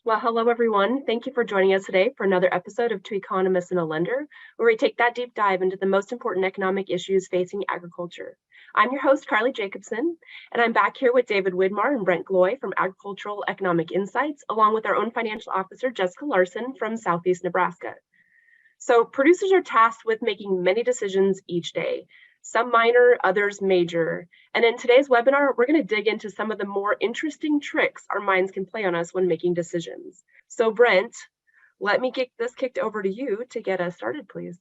Well, hello, everyone. Thank you for joining us today for another episode of Two Economists and a Lender, where we take that deep dive into the most important economic issues facing agriculture. I'm your host, Carly Jacobson, and I'm back here with David Widmar and Brent Gloy from Agricultural Economic Insights, along with our own financial officer, Jessica Larson from Southeast Nebraska. So producers are tasked with making many decisions each day, some minor, others major. And in today's webinar, we're going to dig into some of the more interesting tricks our minds can play on us when making decisions. So Brent, let me get this kicked over to you to get us started, please.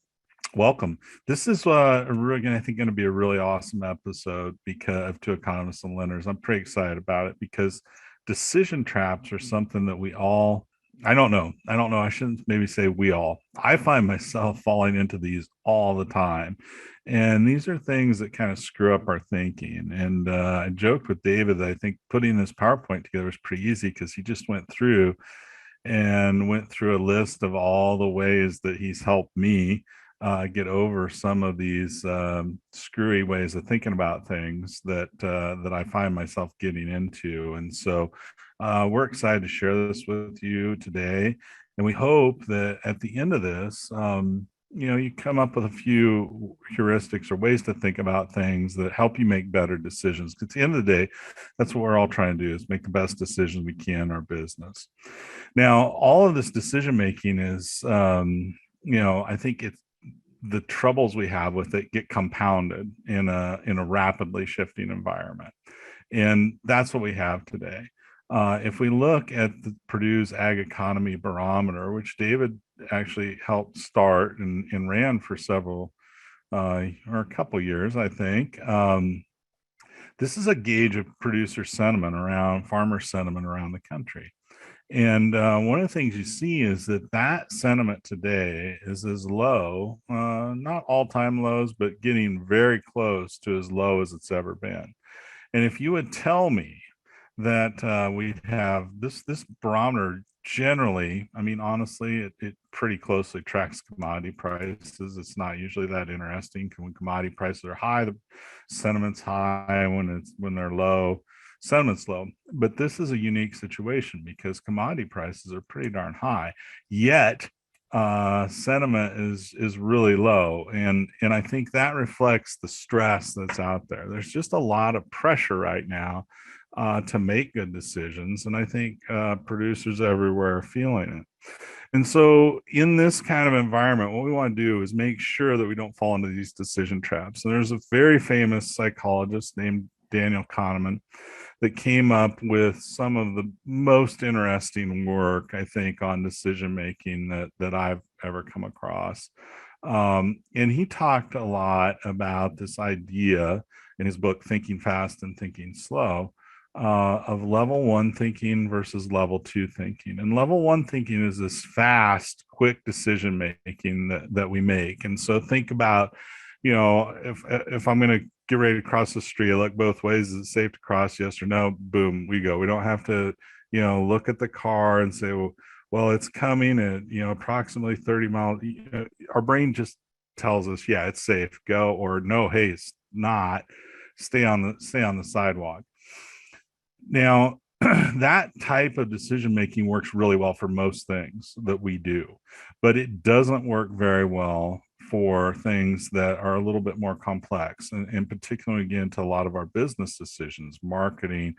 Welcome. This is I think, going to be a really awesome episode because of Two Economists and Lenders. I'm pretty excited about it because decision traps are something that we all, I don't know. I shouldn't maybe say we all. I find myself falling into these all the time. And these are things that kind of screw up our thinking. And I joked with David that I think putting this PowerPoint together was pretty easy because he just went through a list of all the ways that he's helped me get over some of these screwy ways of thinking about things that I find myself getting into. And so we're excited to share this with you today. And we hope that at the end of this, you come up with a few heuristics or ways to think about things that help you make better decisions. Because at the end of the day, that's what we're all trying to do, is make the best decisions we can in our business. Now, all of this decision making is, I think it's the troubles we have with it get compounded in a rapidly shifting environment, and that's what we have today. If we look at the Purdue's Ag Economy Barometer, which David actually helped start and ran for several or a couple years, I think. This is a gauge of producer sentiment around farmer sentiment around the country. And one of the things you see is that sentiment today is as low, not all-time lows, but getting very close to as low as it's ever been. And if you would tell me that we have this barometer generally, I mean, honestly, it pretty closely tracks commodity prices. It's not usually that interesting. When commodity prices are high, the sentiment's high. When they're low, sentiment's low. But this is a unique situation because commodity prices are pretty darn high, yet sentiment is really low, and I think that reflects the stress that's out there. There's just a lot of pressure right now to make good decisions, and I think producers everywhere are feeling it. And so in this kind of environment, what we want to do is make sure that we don't fall into these decision traps. And there's a very famous psychologist named Daniel Kahneman that came up with some of the most interesting work, I think, on decision making that I've ever come across. And he talked a lot about this idea in his book, Thinking Fast and Thinking Slow, of level one thinking versus level two thinking. And level one thinking is this fast, quick decision making that we make. And so think about, if I'm going to get ready to cross the street, I look both ways. Is it safe to cross? Yes or no? Boom, we go. We don't have to, look at the car and say, well, it's coming at, approximately 30 miles. Our brain just tells us, yeah, it's safe, go, or no, hey, it's not. Stay on the sidewalk. Now, that type of decision making works really well for most things that we do, but it doesn't work very well for things that are a little bit more complex, and particularly again to a lot of our business decisions, marketing,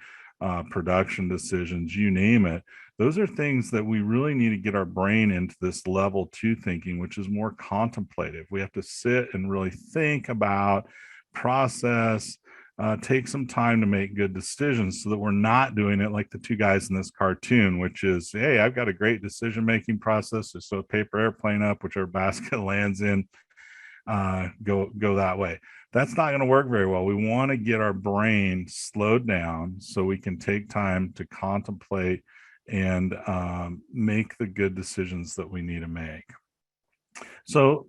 production decisions, you name it. Those are things that we really need to get our brain into this level two thinking, which is more contemplative. We have to sit and really think about, process, take some time to make good decisions so that we're not doing it like the two guys in this cartoon, which is, hey, I've got a great decision-making process. Just so paper airplane up, whichever basket lands in, go that way. That's not going to work very well. We want to get our brain slowed down so we can take time to contemplate and make the good decisions that we need to make. So,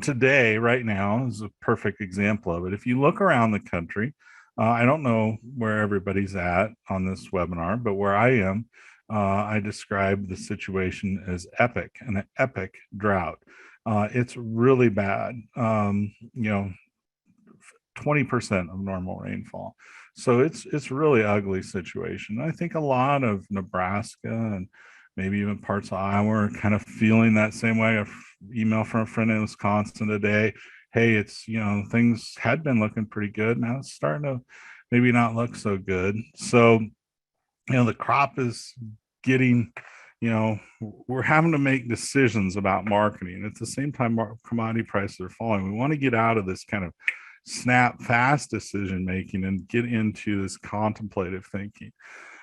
today, right now, is a perfect example of it. If you look around the country, I don't know where everybody's at on this webinar, but where I am, I describe the situation as epic, an epic drought. It's really bad, 20% of normal rainfall. So it's really ugly situation. I think a lot of Nebraska and maybe even parts of Iowa are kind of feeling that same way. I got an email from a friend in Wisconsin today. Hey, it's, things had been looking pretty good. Now it's starting to maybe not look so good. So, the crop is getting, we're having to make decisions about marketing. At the same time, commodity prices are falling. We want to get out of this kind of snap fast decision making and get into this contemplative thinking.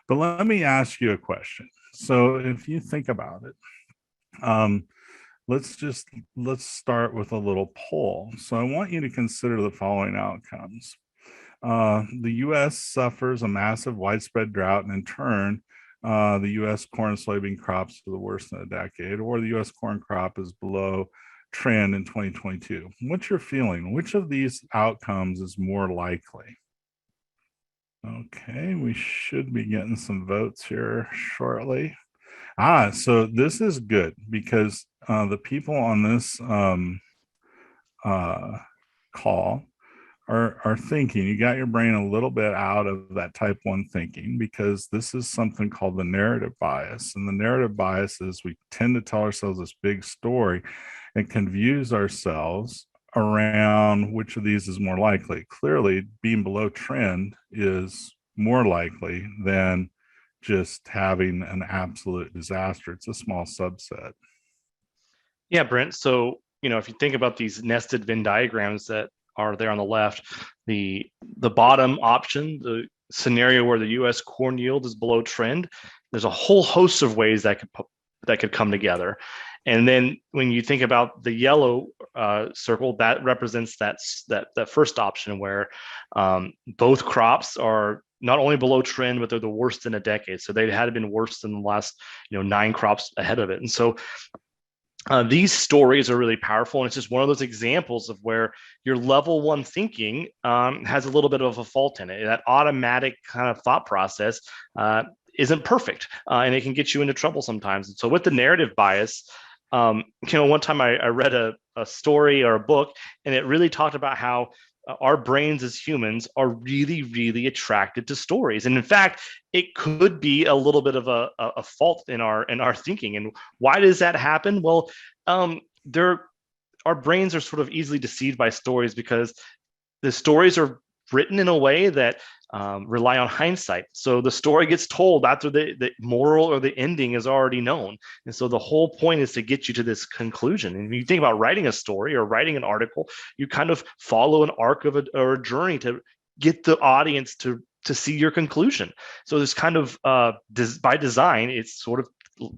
But let me ask you a question. So if you think about it, um, let's start with a little poll. So I want you to consider the following outcomes. The U.S. suffers a massive widespread drought, and in turn, the U.S. corn and soybean crops are the worst in a decade, or the U.S. corn crop is below trend in 2022. What's your feeling? Which of these outcomes is more likely? Okay, we should be getting some votes here shortly. So this is good because the people on this uh, call are thinking. You got your brain a little bit out of that type 1 thinking, because this is something called the narrative bias. And the narrative bias is we tend to tell ourselves this big story and confuse ourselves around which of these is more likely. Clearly, being below trend is more likely than just having an absolute disaster. It's a small subset. Yeah, Brent. So, if you think about these nested Venn diagrams that are there on the left, the bottom option, the scenario where the U.S. corn yield is below trend, there's a whole host of ways that could come together. And then when you think about the yellow circle, that represents that first option where both crops are not only below trend, but they're the worst in a decade. So they had been worse than the last 9 crops ahead of it. And so these stories are really powerful, and it's just one of those examples of where your level 1 thinking has a little bit of a fault in it. That automatic kind of thought process isn't perfect, and it can get you into trouble sometimes. And so with the narrative bias, one time I read a story or a book, and it really talked about how our brains as humans are really, really attracted to stories. And in fact, it could be a little bit of a fault in our thinking. And why does that happen? Well, our brains are sort of easily deceived by stories because the stories are written in a way that rely on hindsight. So the story gets told after the moral or the ending is already known. And so the whole point is to get you to this conclusion. And when you think about writing a story or writing an article, you kind of follow an arc of or a journey to get the audience to see your conclusion. So this kind of by design, it's sort of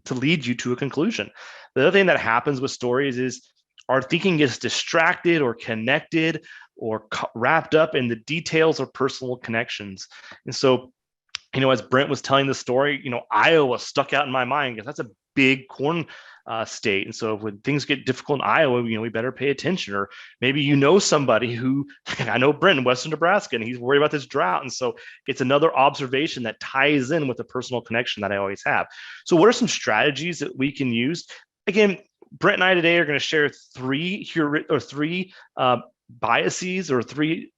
to lead you to a conclusion. The other thing that happens with stories is our thinking gets distracted or connected or wrapped up in the details or personal connections. And so, as Brent was telling the story, Iowa stuck out in my mind because that's a big corn state. And so when things get difficult in Iowa, we better pay attention. Or maybe somebody who, I know Brent in Western Nebraska, and he's worried about this drought. And so it's another observation that ties in with the personal connection that I always have. So what are some strategies that we can use? Again, Brent and I today are going to share three biases or 3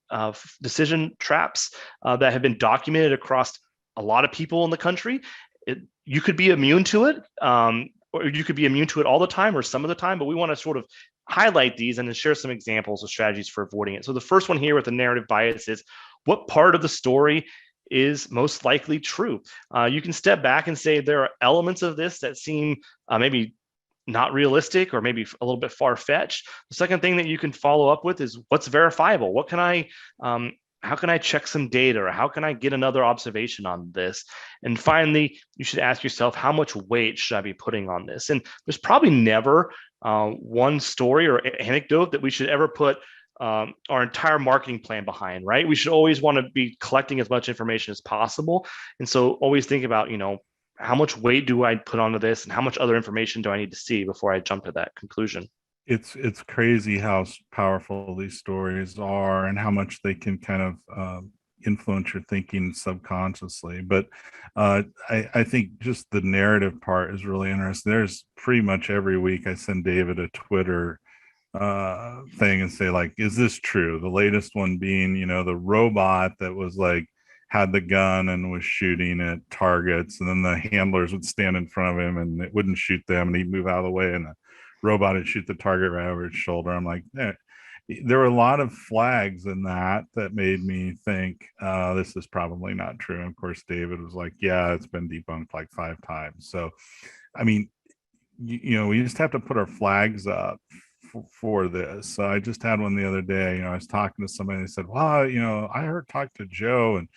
decision traps that have been documented across a lot of people in the country. You could be immune to it, or you could be immune to it all the time or some of the time, but we want to sort of highlight these and then share some examples of strategies for avoiding it. So the first one here with the narrative bias is, what part of the story is most likely true? You can step back and say there are elements of this that seem maybe not realistic or maybe a little bit far-fetched. The second thing that you can follow up with is what's verifiable. What can I how can I check some data, or how can I get another observation on this? And finally, you should ask yourself, how much weight should I be putting on this? And there's probably never one story or anecdote that we should ever put our entire marketing plan behind, right? We should always want to be collecting as much information as possible. And so always think about, how much weight do I put onto this, and how much other information do I need to see before I jump to that conclusion? It's crazy how powerful these stories are and how much they can kind of influence your thinking subconsciously. But I think just the narrative part is really interesting. There's pretty much every week I send David a Twitter thing and say, like, is this true? The latest one being, the robot that was like had the gun and was shooting at targets, and then the handlers would stand in front of him and it wouldn't shoot them, and he'd move out of the way, and the robot would shoot the target right over his shoulder. I'm like, there were a lot of flags in that made me think this is probably not true. And of course, David was like, yeah, it's been debunked like 5 times. So, I mean, we just have to put our flags up for this. So I just had one the other day. I was talking to somebody, and they said, well, I talked to Joe, and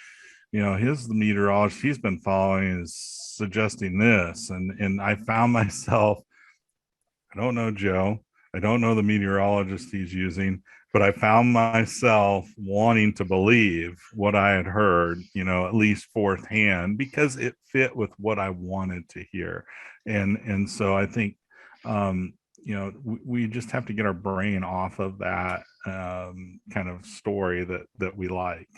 his meteorologist he's been following is suggesting this. And I found myself, I don't know Joe, I don't know the meteorologist he's using, but I found myself wanting to believe what I had heard, at least fourth hand, because it fit with what I wanted to hear. And so I think, we just have to get our brain off of that kind of story that we like.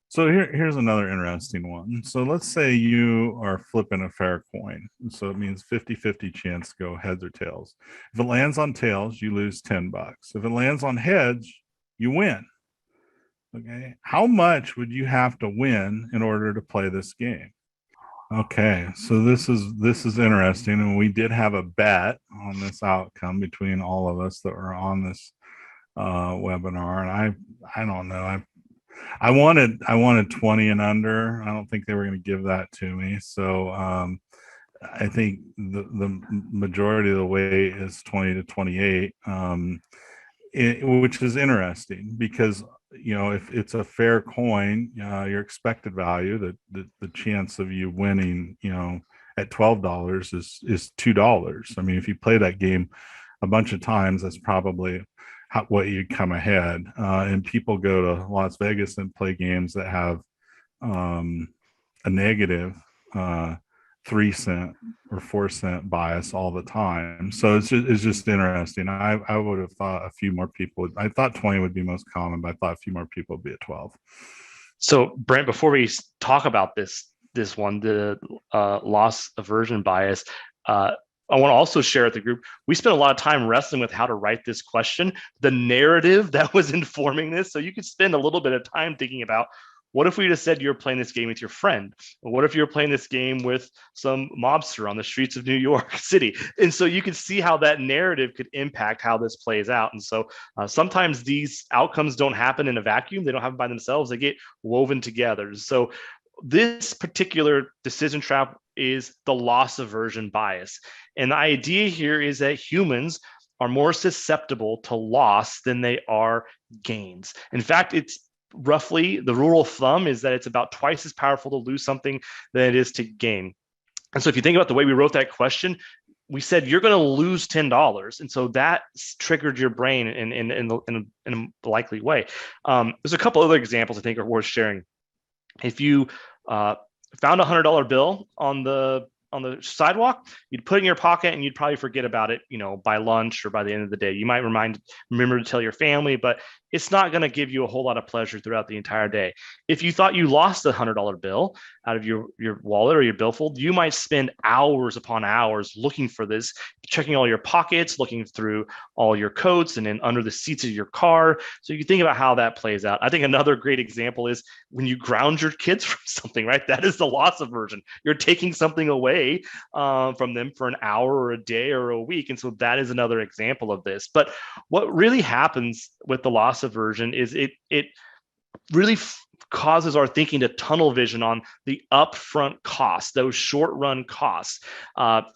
So here's another interesting one. So let's say you are flipping a fair coin. So it means 50-50 chance to go heads or tails. If it lands on tails, you lose $10. If it lands on heads, you win. Okay. How much would you have to win in order to play this game? Okay, so this is interesting, and we did have a bet on this outcome between all of us that were on this webinar, and I don't know, I wanted 20 and under. I don't think they were going to give that to me, so I think the majority of the way is 20 to 28, which is interesting because if it's a fair coin, your expected value, the chance of you winning, at $12 is $2. I mean, if you play that game a bunch of times, that's probably what you'd come ahead. And people go to Las Vegas and play games that have a negative 3-cent or 4-cent bias all the time. So it's just interesting. I would have thought a few more people I thought 20 would be most common, but I thought a few more people would be at 12. So Brent, before we talk about this one, the loss aversion bias, I want to also share with the group, we spent a lot of time wrestling with how to write this question, the narrative that was informing this. So you could spend a little bit of time thinking about, what if we just said you're playing this game with your friend? Or what if you're playing this game with some mobster on the streets of New York City? And so you can see how that narrative could impact how this plays out. And so sometimes these outcomes don't happen in a vacuum. They don't happen by themselves. They get woven together. So this particular decision trap is the loss aversion bias. And the idea here is that humans are more susceptible to loss than they are gains. In fact, it's roughly the rule of thumb is that it's about twice as powerful to lose something than it is to gain. And so if you think about the way we wrote that question, we said you're going to lose $10, and so that triggered your brain in a likely way. There's a couple other examples I think are worth sharing. If you found a $100 bill on the sidewalk, you'd put it in your pocket and you'd probably forget about it, by lunch or by the end of the day. You might remember to tell your family, but it's not going to give you a whole lot of pleasure throughout the entire day. If you thought you lost a $100 bill out of your wallet or your billfold, you might spend hours upon hours looking for this, checking all your pockets, looking through all your coats and then under the seats of your car. So you think about how that plays out. I think another great example is when you ground your kids from something, right? That is the loss aversion. You're taking something away from them for an hour or a day or a week. And so that is another example of this. But what really happens with the loss aversion is it really causes our thinking to tunnel vision on the upfront costs, those short run costs.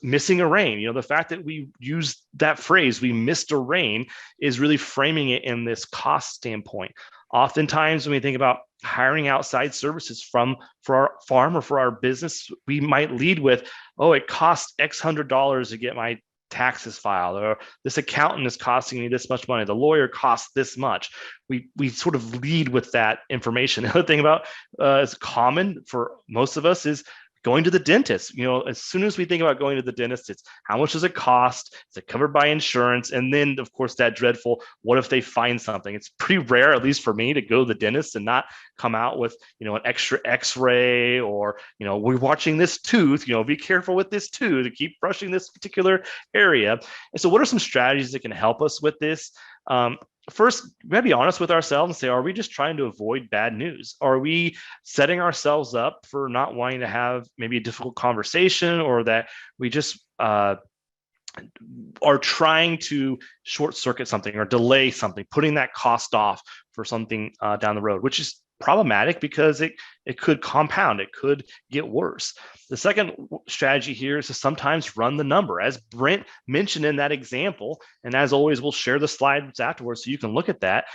Missing a rain, the fact that we use that phrase, we missed a rain, is really framing it in this cost standpoint. Oftentimes when we think about hiring outside services for our farm or for our business, we might lead with, oh, it costs X $100 to get my taxes filed, or this accountant is costing me this much money, the lawyer costs this much. We sort of lead with that information. The other thing about is common for most of us is going to the dentist. As soon as we think about going to the dentist, it's how much does it cost? Is it covered by insurance? And then, of course, that dreadful, what if they find something? It's pretty rare, at least for me, to go to the dentist and not come out with, an extra x-ray or, we're watching this tooth, be careful with this tooth to keep brushing this particular area. And so what are some strategies that can help us with this? first, we gotta be honest with ourselves and say, are we just trying to avoid bad news? Are we setting ourselves up for not wanting to have maybe a difficult conversation, or that we just are trying to short circuit something or delay something, putting that cost off for something down the road, which is problematic because it could compound, it could get worse. The second strategy here is to sometimes run the number, as Brent mentioned in that example. And as always, we'll share the slides afterwards so you can look at that.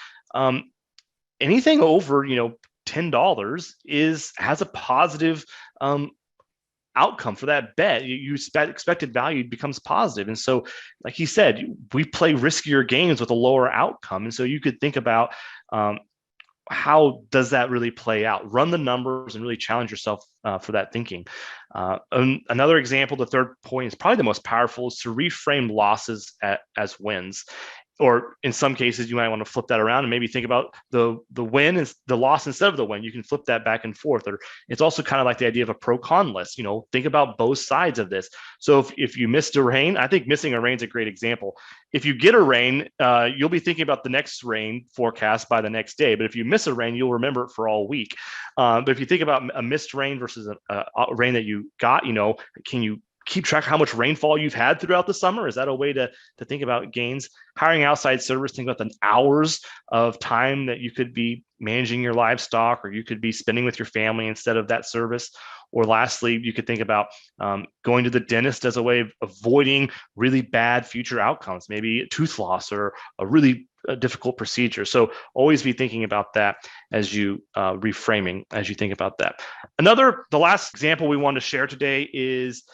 Anything over, $10 has a positive outcome for that bet. You expected value becomes positive. And so, like he said, we play riskier games with a lower outcome. And so you could think about how does that really play out? Run the numbers and really challenge yourself for that thinking. Another example, the third point, is probably the most powerful, is to reframe losses as wins. Or in some cases, you might want to flip that around and maybe think about the win and the loss instead of the win. You can flip that back and forth. Or it's also kind of like the idea of a pro-con list. Think about both sides of this. So if you missed a rain, I think missing a rain is a great example. If you get a rain, you'll be thinking about the next rain forecast by the next day. But if you miss a rain, you'll remember it for all week. But if you think about a missed rain versus a rain that you got, can you keep track of how much rainfall you've had throughout the summer? Is that a way to think about gains? Hiring outside service, think about the hours of time that you could be managing your livestock, or you could be spending with your family instead of that service. Or lastly, you could think about going to the dentist as a way of avoiding really bad future outcomes, maybe a tooth loss or a really difficult procedure. So always be thinking about that as you reframing, as you think about that. The last example we want to share today is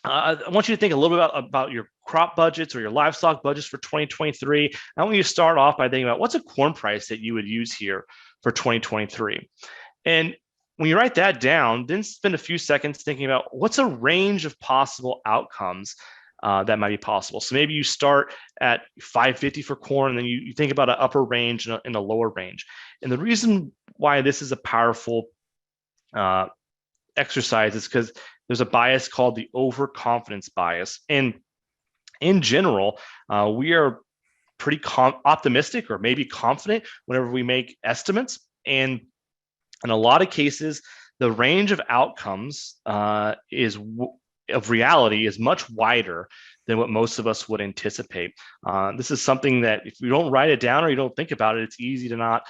I want you to think a little bit about your crop budgets or your livestock budgets for 2023. I want you to start off by thinking about what's a corn price that you would use here for 2023. And when you write that down, then spend a few seconds thinking about what's a range of possible outcomes that might be possible. So maybe you start at $5.50 for corn, and then you think about an upper range and a lower range. And the reason why this is a powerful exercise is because there's a bias called the overconfidence bias. And in general, we are pretty optimistic or maybe confident whenever we make estimates. And in a lot of cases, the range of outcomes of reality is much wider than what most of us would anticipate. This is something that if you don't write it down or you don't think about it, it's easy to not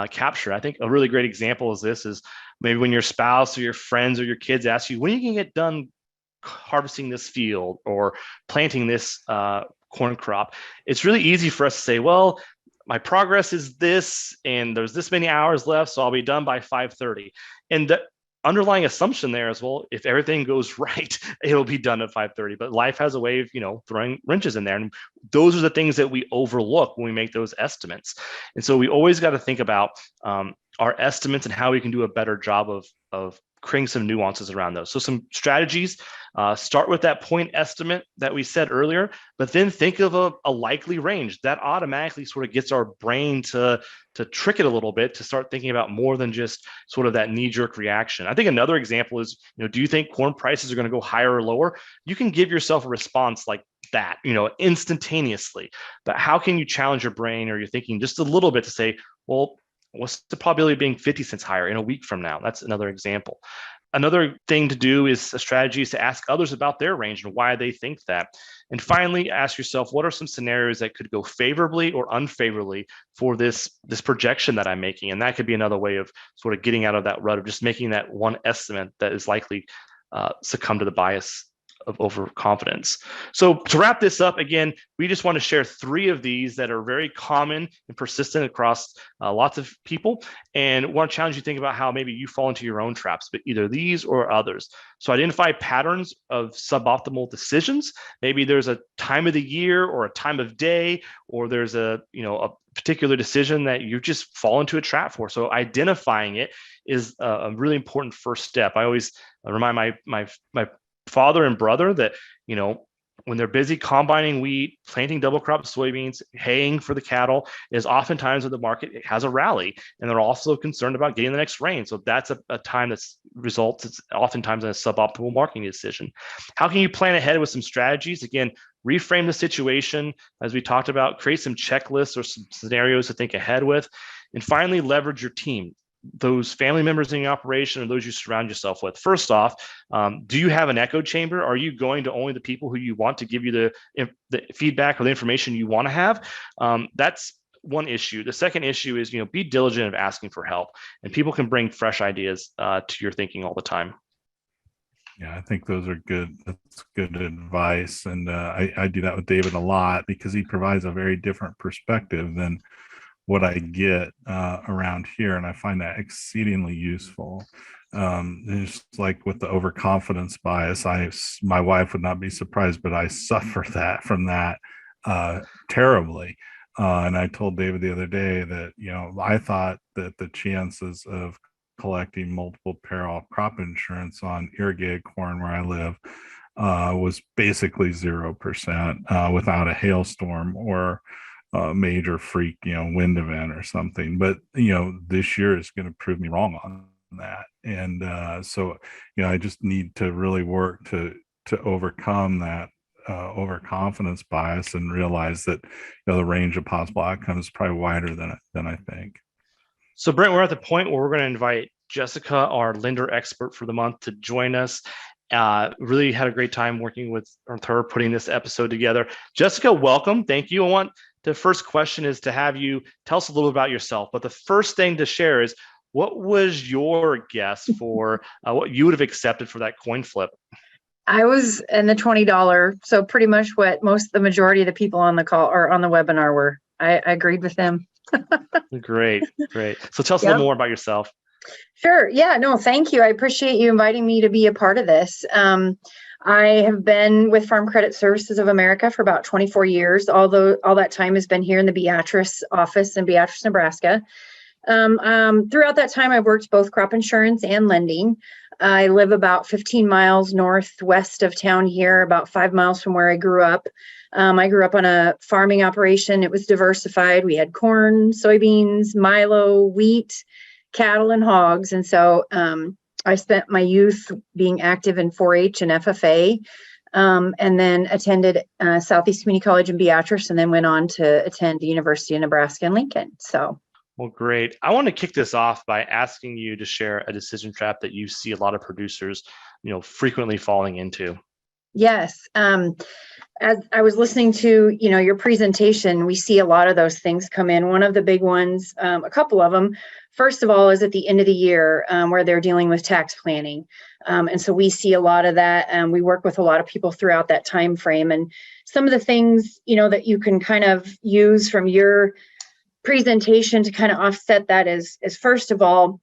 capture. I think a really great example of this is maybe when your spouse or your friends or your kids ask you, when are you going to get done harvesting this field or planting this corn crop? It's really easy for us to say, well, my progress is this, and there's this many hours left, so I'll be done by 5:30. And the underlying assumption there is, well, if everything goes right, it'll be done at 5:30. But life has a way of, throwing wrenches in there. And those are the things that we overlook when we make those estimates. And so we always got to think about our estimates and how we can do a better job of creating some nuances around those. So some strategies, start with that point estimate that we said earlier, but then think of a likely range. That automatically sort of gets our brain to trick it a little bit, to start thinking about more than just sort of that knee-jerk reaction. I think another example is, do you think corn prices are going to go higher or lower? You can give yourself a response like that, instantaneously. But how can you challenge your brain or your thinking just a little bit to say, well, what's the probability of being 50 cents higher in a week from now? That's another example. Another thing to do is a strategy is to ask others about their range and why they think that. And finally, ask yourself, what are some scenarios that could go favorably or unfavorably for this projection that I'm making? And that could be another way of sort of getting out of that rut of just making that one estimate that is likely succumb to the bias of overconfidence. So to wrap this up, again, we just want to share 3 of these that are very common and persistent across lots of people, and want to challenge you to think about how maybe you fall into your own traps, but either these or others. So identify patterns of suboptimal decisions. Maybe there's a time of the year or a time of day, or there's a particular decision that you just fall into a trap for. So identifying it is a really important first step. I always remind my father and brother that, when they're busy combining wheat, planting double crop soybeans, haying for the cattle, is oftentimes when the market has a rally, and they're also concerned about getting the next rain. So that's a time that results, it's oftentimes in a suboptimal marketing decision. How can you plan ahead with some strategies? Again, reframe the situation, as we talked about, create some checklists or some scenarios to think ahead with, and finally, leverage your team, those family members in your operation or those you surround yourself with. First off, do you have an echo chamber? Are you going to only the people who you want to give you the feedback or the information you want to have? That's one issue. The second issue is, be diligent of asking for help, and people can bring fresh ideas to your thinking all the time. Yeah, I think those are good. That's good advice. And I do that with David a lot because he provides a very different perspective than what I get around here. And I find that exceedingly useful. It's like with the overconfidence bias, my wife would not be surprised, but I suffer from that terribly. And I told David the other day that, I thought that the chances of collecting multiple peril crop insurance on irrigated corn where I live was basically 0% without a hailstorm or a major freak, wind event or something. But, this year is going to prove me wrong on that. And so, I just need to really work to overcome that overconfidence bias and realize that, the range of possible outcomes is probably wider than I think. So Brent, we're at the point where we're going to invite Jessica, our lender expert for the month, to join us. Really had a great time working with her, putting this episode together. Jessica, welcome. Thank you. The first question is to have you tell us a little bit about yourself. But the first thing to share is, what was your guess for what you would have accepted for that coin flip? I was in the $20. So pretty much what the majority of the people on the call or on the webinar were. I agreed with them. Great. So tell us a little more about yourself. Sure. Yeah, no, thank you. I appreciate you inviting me to be a part of this. I have been with Farm Credit Services of America for about 24 years, although all that time has been here in the Beatrice office in Beatrice, Nebraska. Throughout that time, I've worked both crop insurance and lending. I live about 15 miles northwest of town here, about 5 miles from where I grew up. I grew up on a farming operation. It was diversified. We had corn, soybeans, milo, wheat, cattle, and hogs. And so I spent my youth being active in 4-H and FFA, and then attended Southeast Community College in Beatrice, and then went on to attend the University of Nebraska in Lincoln. Well, great. I want to kick this off by asking you to share a decision trap that you see a lot of producers, frequently falling into. Yes. As I was listening to, your presentation, we see a lot of those things come in. One of the big ones, a couple of them, first of all, is at the end of the year where they're dealing with tax planning. And so we see a lot of that. We work with a lot of people throughout that time frame. And some of the things, that you can kind of use from your presentation to kind of offset that is first of all,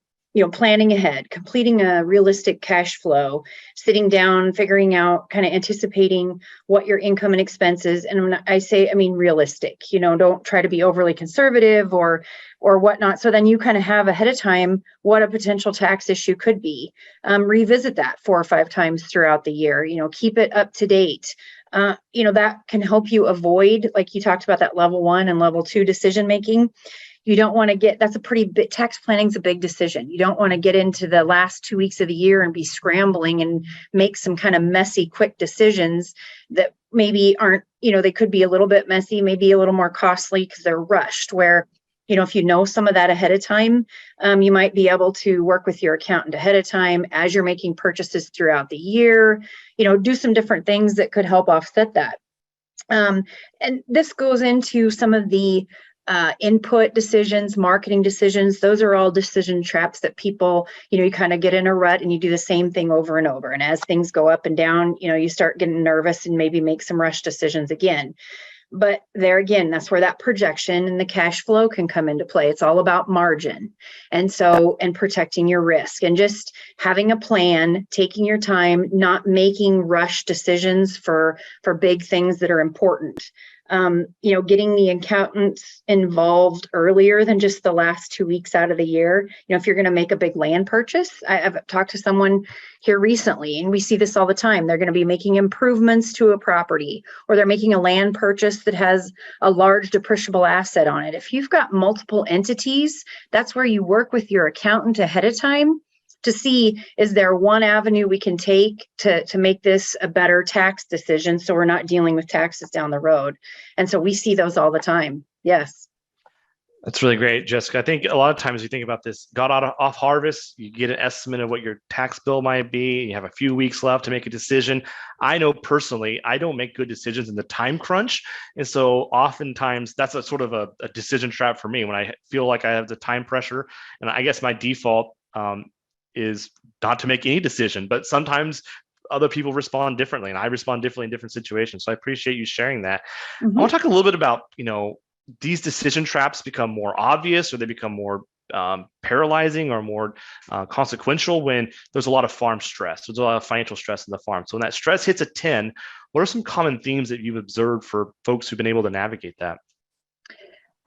planning ahead, completing a realistic cash flow, sitting down, figuring out, kind of anticipating what your income and expenses. And when I mean realistic, don't try to be overly conservative or whatnot. So then you kind of have ahead of time what a potential tax issue could be. Revisit that 4 or 5 times throughout the year, keep it up to date. That can help you avoid, like you talked about, that level 1 and level 2 decision making. You don't want to that's a pretty big, tax planning is a big decision. You don't want to get into the last 2 weeks of the year and be scrambling and make some kind of messy, quick decisions that maybe aren't, they could be a little bit messy, maybe a little more costly because they're rushed, where, if you know some of that ahead of time, you might be able to work with your accountant ahead of time as you're making purchases throughout the year, do some different things that could help offset that. And this goes into some of the input decisions, marketing decisions. Those are all decision traps that people, you kind of get in a rut and you do the same thing over and over. And as things go up and down, you start getting nervous and maybe make some rush decisions again. But there again, that's where that projection and the cash flow can come into play. It's all about margin. And protecting your risk and just having a plan, taking your time, not making rush decisions for big things that are important. Getting the accountants involved earlier than just the last 2 weeks out of the year. If you're going to make a big land purchase, I've talked to someone here recently, and we see this all the time. They're going to be making improvements to a property, or they're making a land purchase that has a large depreciable asset on it. If you've got multiple entities, that's where you work with your accountant ahead of time to see, is there one avenue we can take to make this a better tax decision so we're not dealing with taxes down the road. And so we see those all the time. Yes. That's really great, Jessica. I think a lot of times you think about this, got off harvest, you get an estimate of what your tax bill might be. You have a few weeks left to make a decision. I know personally, I don't make good decisions in the time crunch. And so oftentimes that's a sort of a decision trap for me when I feel like I have the time pressure. And I guess my default is not to make any decision, but sometimes other people respond differently, and I respond differently in different situations. So I appreciate you sharing that. Mm-hmm. I want to talk a little bit about, these decision traps become more obvious, or they become more paralyzing or more consequential when there's a lot of farm stress. There's a lot of financial stress in the farm. So when that stress hits a 10, what are some common themes that you've observed for folks who've been able to navigate that?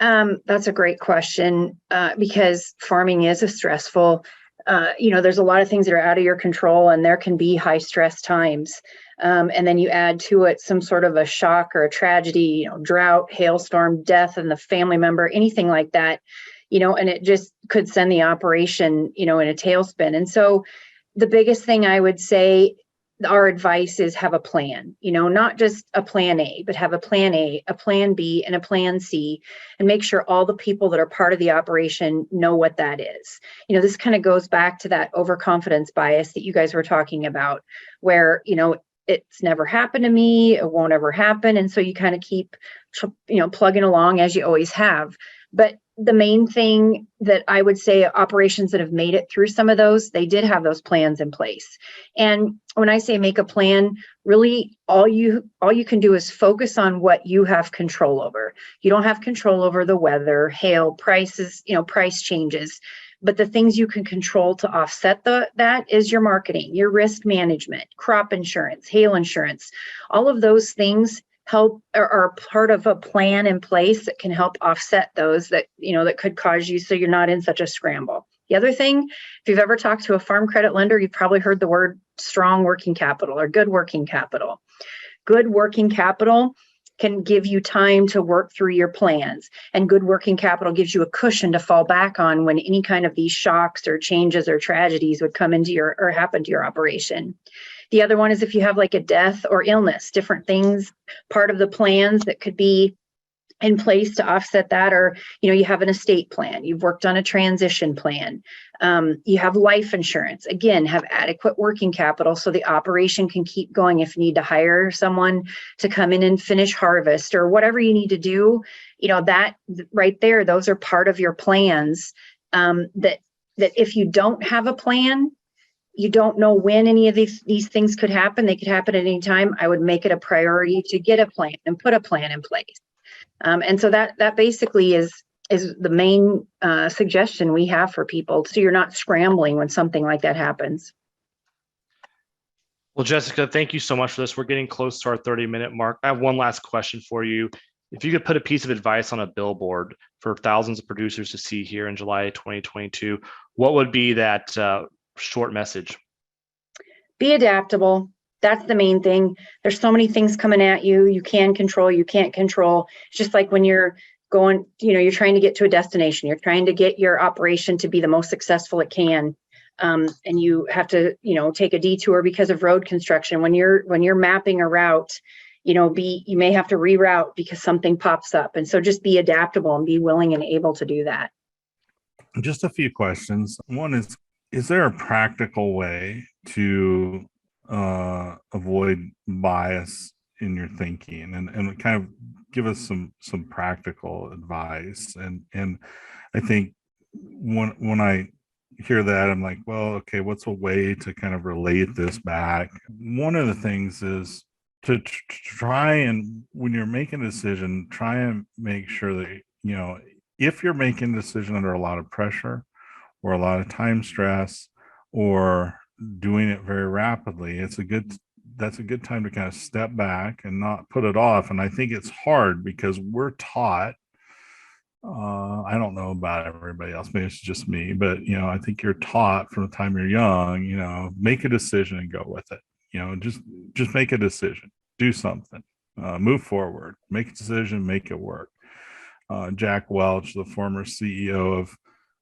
That's a great question, because farming is a stressful. There's a lot of things that are out of your control, and there can be high stress times. And then you add to it some sort of a shock or a tragedy, drought, hailstorm, death in the family member, anything like that, and it just could send the operation, in a tailspin. And so the biggest thing I would say, our advice is have a plan, not just a plan A, but have a plan A, a plan B, and a plan C, and make sure all the people that are part of the operation know what that is. This kind of goes back to that overconfidence bias that you guys were talking about, where, it's never happened to me, it won't ever happen. And so you kind of keep, plugging along as you always have. But the main thing that I would say, operations that have made it through some of those, they did have those plans in place. And when I say make a plan, really all you can do is focus on what you have control over. You don't have control over the weather, hail, prices, price changes. But the things you can control to offset that is your marketing, your risk management, crop insurance, hail insurance. All of those things help are part of a plan in place that can help offset those that could cause you, so you're not in such a scramble. The other thing, if you've ever talked to a farm credit lender, you've probably heard the word strong working capital or good working capital. Good working capital can give you time to work through your plans, and good working capital gives you a cushion to fall back on when any kind of these shocks or changes or tragedies would come into or happen to your operation. The other one is if you have like a death or illness, different things, part of the plans that could be in place to offset that, or you have an estate plan, you've worked on a transition plan, you have life insurance, again, have adequate working capital so the operation can keep going. If you need to hire someone to come in and finish harvest or whatever you need to do, that right there, those are part of your plans. That if you don't have a plan, you don't know when any of these things could happen. They could happen at any time. I would make it a priority to get a plan and put a plan in place. And so that basically is the main suggestion we have for people, so you're not scrambling when something like that happens. Well, Jessica, thank you so much for this. We're getting close to our 30-minute mark. I have one last question for you. If you could put a piece of advice on a billboard for thousands of producers to see here in July 2022, what would be that short message? Be adaptable. That's the main thing. There's so many things coming at you. You can control, you can't control. It's just like when you're going, you're trying to get to a destination. You're trying to get your operation to be the most successful it can. And you have to, take a detour because of road construction. When you're mapping a route, you may have to reroute because something pops up. And so just be adaptable and be willing and able to do that. Just a few questions. One is there a practical way to avoid bias in your thinking, and kind of give us some practical advice? And I think when I hear that, I'm like, well, okay, what's a way to kind of relate this back? One of the things is to try, and when you're making a decision, try and make sure that, if you're making a decision under a lot of pressure or a lot of time stress or doing it very rapidly, it's a good that's a good time to kind of step back and not put it off. And I think it's hard because we're taught, I don't know about everybody else, maybe it's just me, but I think you're taught from the time you're young, make a decision and go with it. Just make a decision, do something, move forward, make a decision, make it work. Jack Welch, the former CEO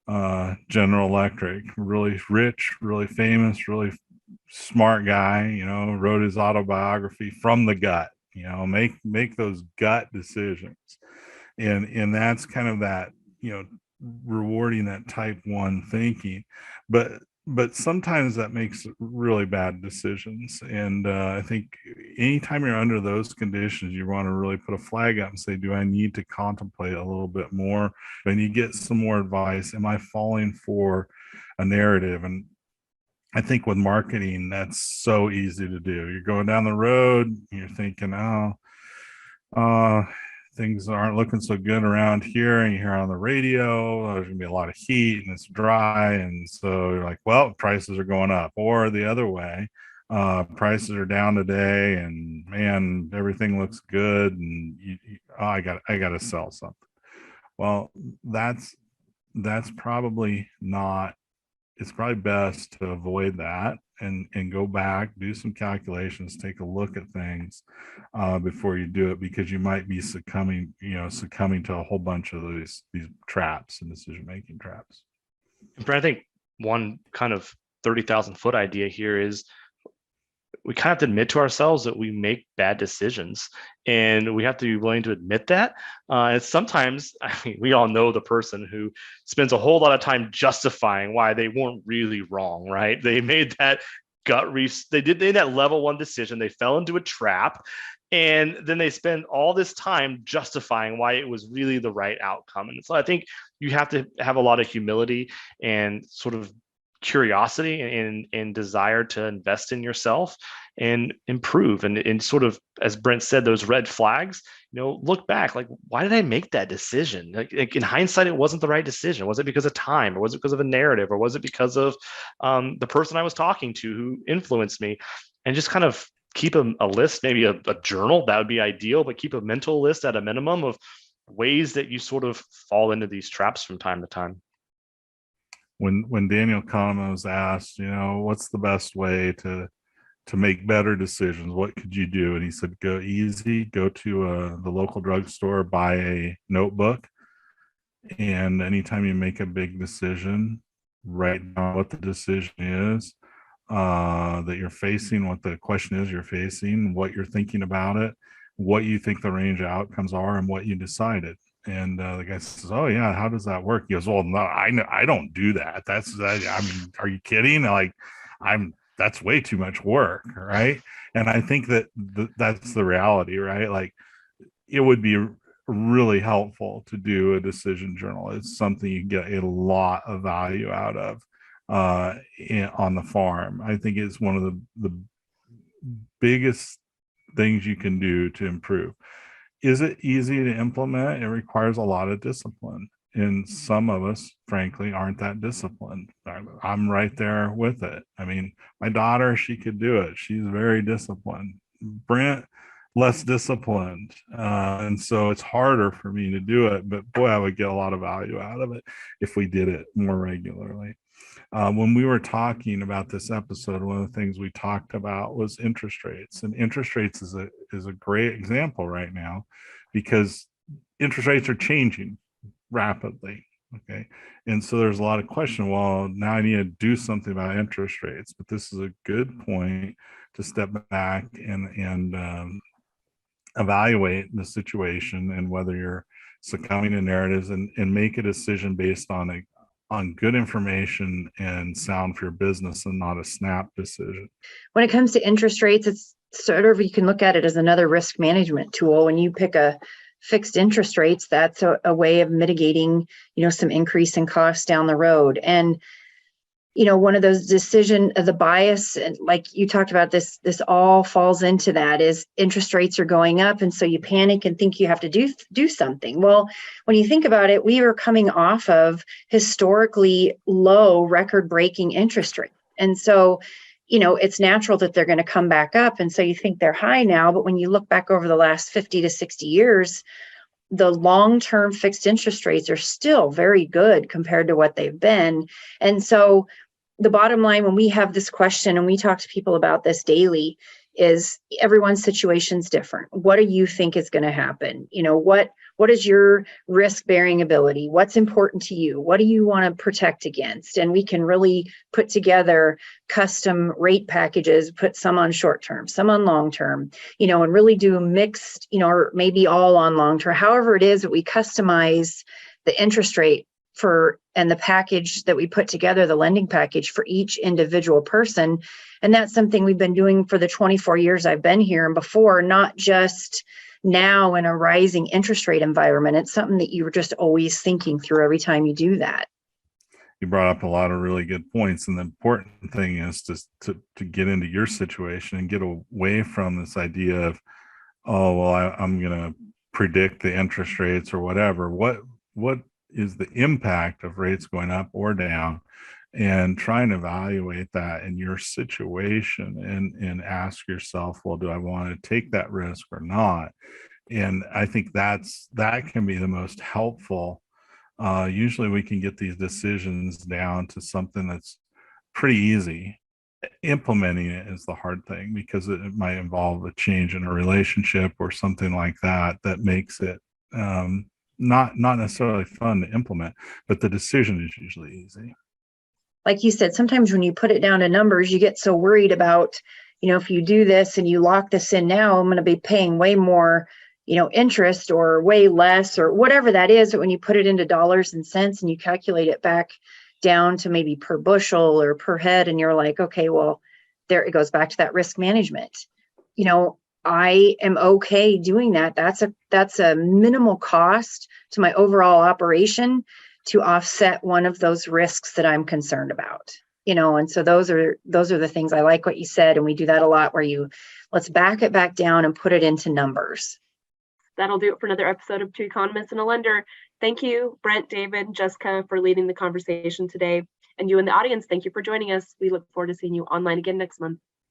of General Electric, really rich, really famous, really smart guy, wrote his autobiography From the Gut. Make those gut decisions. And that's kind of that, rewarding that type 1 thinking. But sometimes that makes really bad decisions. And I think anytime you're under those conditions, you want to really put a flag up and say, do I need to contemplate a little bit more? And you get some more advice. Am I falling for a narrative? And I think with marketing, that's so easy to do. You're going down the road, you're thinking, things aren't looking so good around here, and you hear on the radio there's gonna be a lot of heat and it's dry, and so you're like, well, prices are going up. Or the other way, prices are down today, and man, everything looks good, and I gotta sell something. Well, that's probably not. It's probably best to avoid that and go back, do some calculations, take a look at things before you do it, because you might be succumbing to a whole bunch of these traps and decision-making traps. But I think one kind of 30,000 foot idea here is we kind of have to admit to ourselves that we make bad decisions, and we have to be willing to admit that. And sometimes, we all know the person who spends a whole lot of time justifying why they weren't really wrong, right? They made that they did that level 1 decision. They fell into a trap, and then they spend all this time justifying why it was really the right outcome. And so I think you have to have a lot of humility and sort of curiosity and desire to invest in yourself and improve, and sort of, as Brent said, those red flags, look back, like, why did I make that decision? Like in hindsight, it wasn't the right decision. Was it because of time, or was it because of a narrative, or was it because of the person I was talking to who influenced me? And just kind of keep a list, maybe a journal, that would be ideal, but keep a mental list at a minimum of ways that you sort of fall into these traps from time to time. When Daniel Kahneman was asked, what's the best way to make better decisions, what could you do? And he said, go easy, go to the local drugstore, buy a notebook, and anytime you make a big decision, write down what the decision is that you're facing, what the question is you're facing, what you're thinking about it, what you think the range of outcomes are, and what you decided. And the guy says, oh yeah, how does that work? He goes, well, no, I don't do that. I mean, are you kidding? Like, that's way too much work, right? And I think that's the reality, right? Like, it would be really helpful to do a decision journal. It's something you get a lot of value out of on the farm. I think it's one of the biggest things you can do to improve. Is it easy to implement? It requires a lot of discipline. And some of us, frankly, aren't that disciplined. I'm right there with it. I mean, my daughter, she could do it. She's very disciplined. Brent, less disciplined. And so it's harder for me to do it. But boy, I would get a lot of value out of it if we did it more regularly. When we were talking about this episode, one of the things we talked about was interest rates, and interest rates is a great example right now, because interest rates are changing rapidly. Okay. And so there's a lot of question. Well, now I need to do something about interest rates, but this is a good point to step back and evaluate the situation and whether you're succumbing to narratives and make a decision based on good information and sound for your business, and not a snap decision. When it comes to interest rates, it's sort of, you can look at it as another risk management tool. When you pick a fixed interest rates, that's a way of mitigating, some increase in costs down the road. And, one of those the bias, and like you talked about, this all falls into that, is interest rates are going up. And so you panic and think you have to do something. Well, when you think about it, we were coming off of historically low, record-breaking interest rates. And so, it's natural that they're going to come back up. And so you think they're high now, but when you look back over the last 50 to 60 years, the long-term fixed interest rates are still very good compared to what they've been. And so the bottom line, when we have this question and we talk to people about this daily, is everyone's situation's different. What do you think is going to happen? What is your risk-bearing ability? What's important to you? What do you want to protect against? And we can really put together custom rate packages, put some on short-term, some on long-term, and really do mixed, or maybe all on long-term. However it is that we customize the interest rate and the package that we put together, the lending package for each individual person. And that's something we've been doing for the 24 years I've been here and before, not just now in a rising interest rate environment. It's something that you were just always thinking through every time you do that. You brought up a lot of really good points. And the important thing is to get into your situation and get away from this idea of, oh, well, I'm going to predict the interest rates or whatever. What is the impact of rates going up or down, and try and evaluate that in your situation and ask yourself, well, do I want to take that risk or not? And I think that can be the most helpful. Usually we can get these decisions down to something that's pretty easy. Implementing it is the hard thing, because it might involve a change in a relationship or something like that makes it not necessarily fun to implement, but the decision is usually easy. Like you said, sometimes when you put it down to numbers, you get so worried about, if you do this and you lock this in now, I'm going to be paying way more, interest or way less or whatever that is. But when you put it into dollars and cents and you calculate it back down to maybe per bushel or per head, and you're like, okay, well, there it goes back to that risk management. I am okay doing that. That's a minimal cost to my overall operation to offset one of those risks that I'm concerned about. And so those are the things. I like what you said, and we do that a lot, where let's back it back down and put it into numbers. That'll do it for another episode of Two Economists and a Lender. Thank you, Brent, David, and Jessica, for leading the conversation today. And you in the audience, thank you for joining us. We look forward to seeing you online again next month.